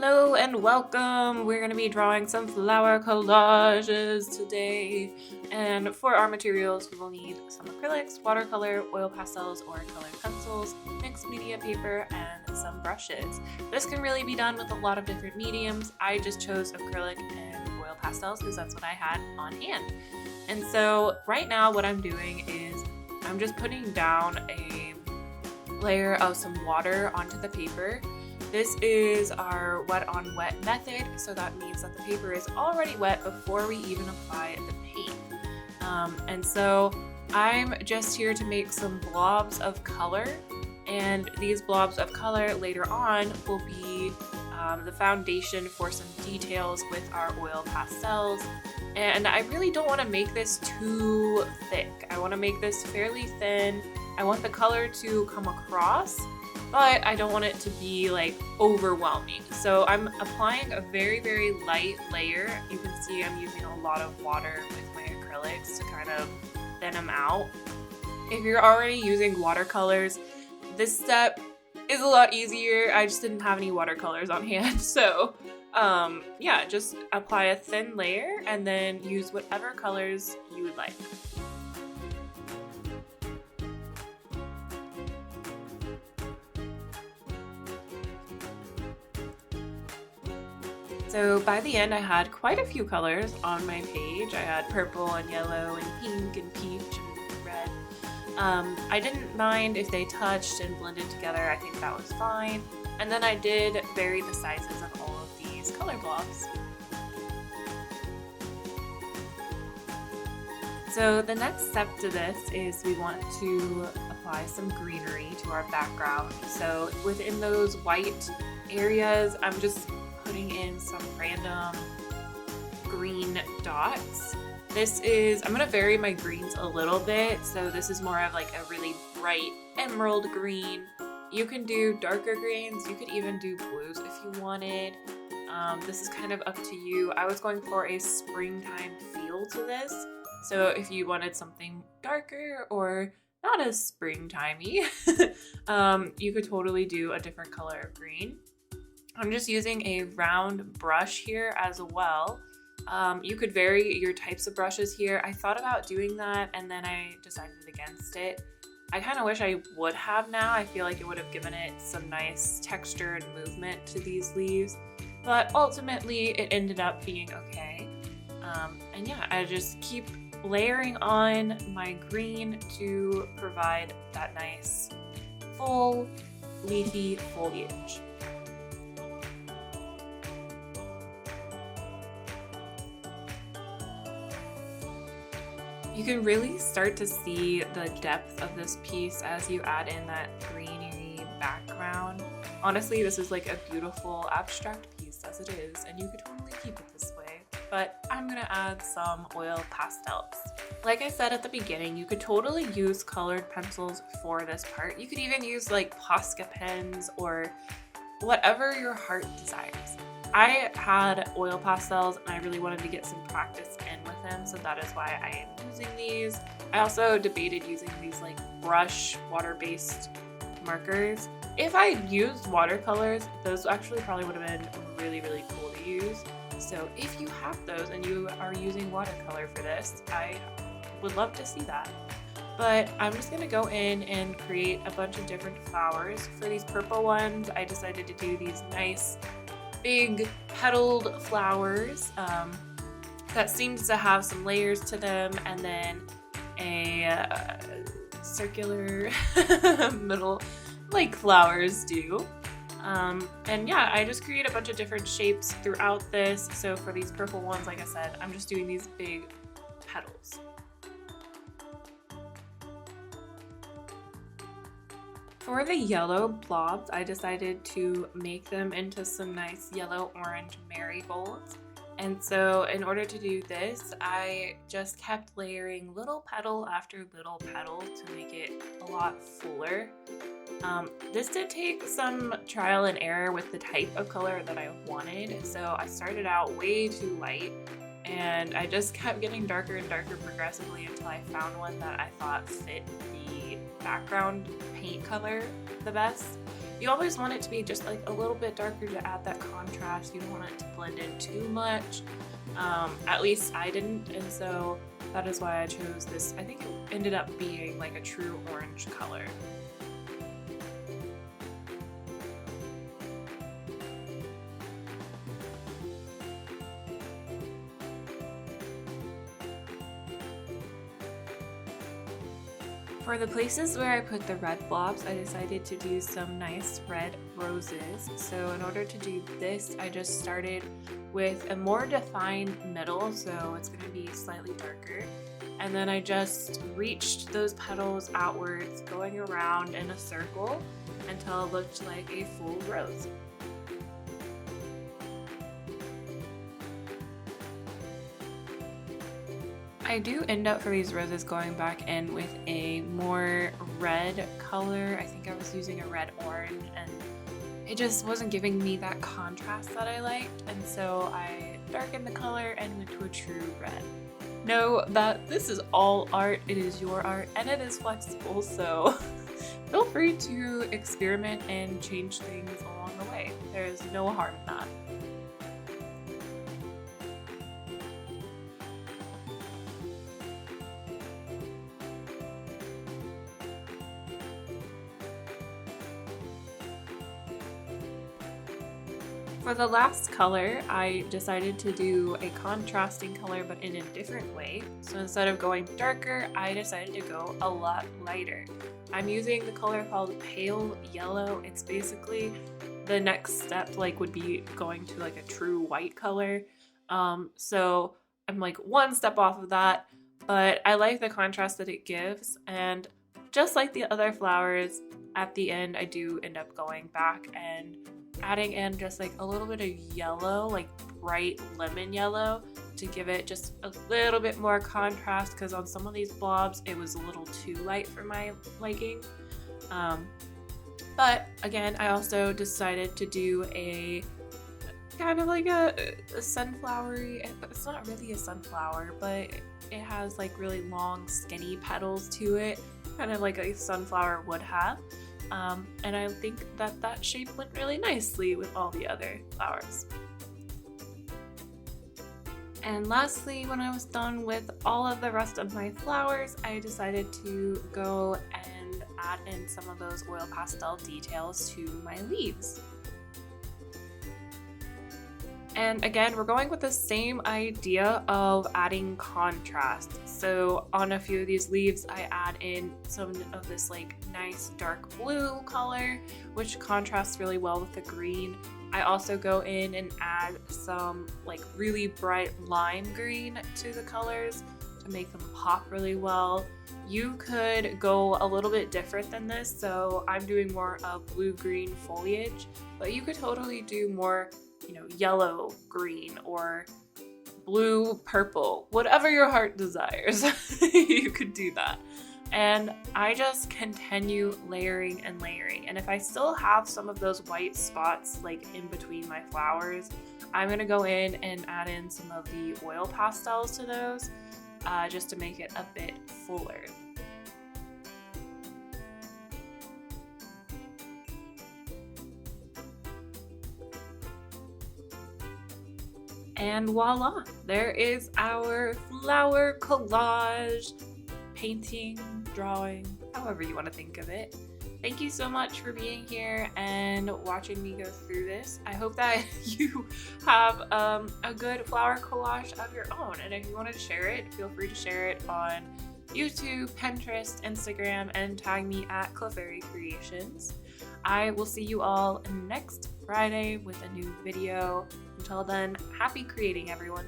Hello and welcome! We're going to be drawing some flower collages today. And for our materials, we will need some acrylics, watercolor, oil pastels or colored pencils, mixed media paper, and some brushes. This can really be done with a lot of different mediums. I just chose acrylic and oil pastels because that's what I had on hand. And so right now what I'm doing is I'm just putting down a layer of some water onto the paper. This is our wet on wet method, so that means that the paper is already wet before we even apply the paint. And so I'm just here to make some blobs of color, and these blobs of color later on will be the foundation for some details with our oil pastels. And I really don't want to make this too thick. I want to make this fairly thin. I want the color to come across, but I don't want it to be like overwhelming. So I'm applying a very, very light layer. You can see I'm using a lot of water with my acrylics to kind of thin them out. If you're already using watercolors, this step is a lot easier. I just didn't have any watercolors on hand. So yeah, just apply a thin layer and then use whatever colors you would like. So by the end I had quite a few colors on my page. I had purple and yellow and pink and peach and red. I didn't mind if they touched and blended together. I think that was fine. And then I did vary the sizes of all of these color blobs. So the next step to this is we want to apply some greenery to our background. So within those white areas, I'm just putting in some random green dots. I'm gonna vary my greens a little bit. So this is more of like a really bright emerald green. You can do darker greens. You could even do blues if you wanted. This is kind of up to you. I was going for a springtime feel to this. So if you wanted something darker or not as springtimey, you could totally do a different color of green. I'm just using a round brush here as well. You could vary your types of brushes here. I thought about doing that and then I decided against it. I kind of wish I would have now. I feel like it would have given it some nice texture and movement to these leaves, but ultimately it ended up being okay. And yeah, I just keep layering on my green to provide that nice full leafy foliage. You can really start to see the depth of this piece as you add in that greenery background. Honestly, this is like a beautiful abstract piece as it is, and you could totally keep it this way, but I'm gonna add some oil pastels. Like I said at the beginning, you could totally use colored pencils for this part. You could even use like Posca pens or whatever your heart desires. I had oil pastels and I really wanted to get some practice in with them, so that is why I am using these. I also debated using these like brush water-based markers. If I used watercolors, those actually probably would have been really, really cool to use. So if you have those and you are using watercolor for this, I would love to see that. But I'm just gonna go in and create a bunch of different flowers. For these purple ones, I decided to do these nice big petaled flowers that seems to have some layers to them, and then a circular middle like flowers do. And yeah, I just create a bunch of different shapes throughout this. So for these purple ones, like I said, I'm just doing these big petals. For the yellow blobs, I decided to make them into some nice yellow-orange marigolds. And so in order to do this, I just kept layering little petal after little petal to make it a lot fuller. This did take some trial and error with the type of color that I wanted. So I started out way too light and I just kept getting darker and darker progressively until I found one that I thought fit the background paint color the best. You always want it to be just like a little bit darker to add that contrast. You don't want it to blend in too much. At least I didn't, and so that is why I chose this. I think it ended up being like a true orange color. For the places where I put the red blobs, I decided to do some nice red roses. So in order to do this, I just started with a more defined middle, so it's going to be slightly darker. And then I just reached those petals outwards, going around in a circle until it looked like a full rose. I do end up for these roses going back in with a more red color. I think I was using a red orange, and it just wasn't giving me that contrast that I liked, and so I darkened the color and went to a true red. Know that this is all art, it is your art, and it is flexible, so feel free to experiment and change things along the way. There's no harm in that. For the last color, I decided to do a contrasting color but in a different way. So instead of going darker, I decided to go a lot lighter. I'm using the color called Pale Yellow. It's basically the next step, like would be going to like a true white color. So I'm like one step off of that, but I like the contrast that it gives, and just like the other flowers, at the end I do end up going back and adding in just like a little bit of yellow, like bright lemon yellow, to give it just a little bit more contrast, because on some of these blobs it was a little too light for my liking. But again, I also decided to do a kind of like a sunflowery, it's not really a sunflower, but it has like really long skinny petals to it, kind of like a sunflower would have. And I think that that shape went really nicely with all the other flowers. And lastly, when I was done with all of the rest of my flowers, I decided to go and add in some of those oil pastel details to my leaves. And again, we're going with the same idea of adding contrast. So on a few of these leaves, I add in some of this like nice dark blue color, which contrasts really well with the green. I also go in and add some like really bright lime green to the colors to make them pop really well. You could go a little bit different than this, so I'm doing more of blue-green foliage, but you could totally do more, you know, yellow green or blue purple, whatever your heart desires. You could do that. And I just continue layering and layering, and if I still have some of those white spots like in between my flowers, I'm gonna go in and add in some of the oil pastels to those, just to make it a bit fuller. And voila, there is our flower collage, painting, drawing, however you want to think of it. Thank you so much for being here and watching me go through this. I hope that you have a good flower collage of your own, and if you want to share it, feel free to share it on YouTube, Pinterest, Instagram, and tag me at Clefairy Creations. I will see you all next Friday with a new video. Until then, happy creating, everyone.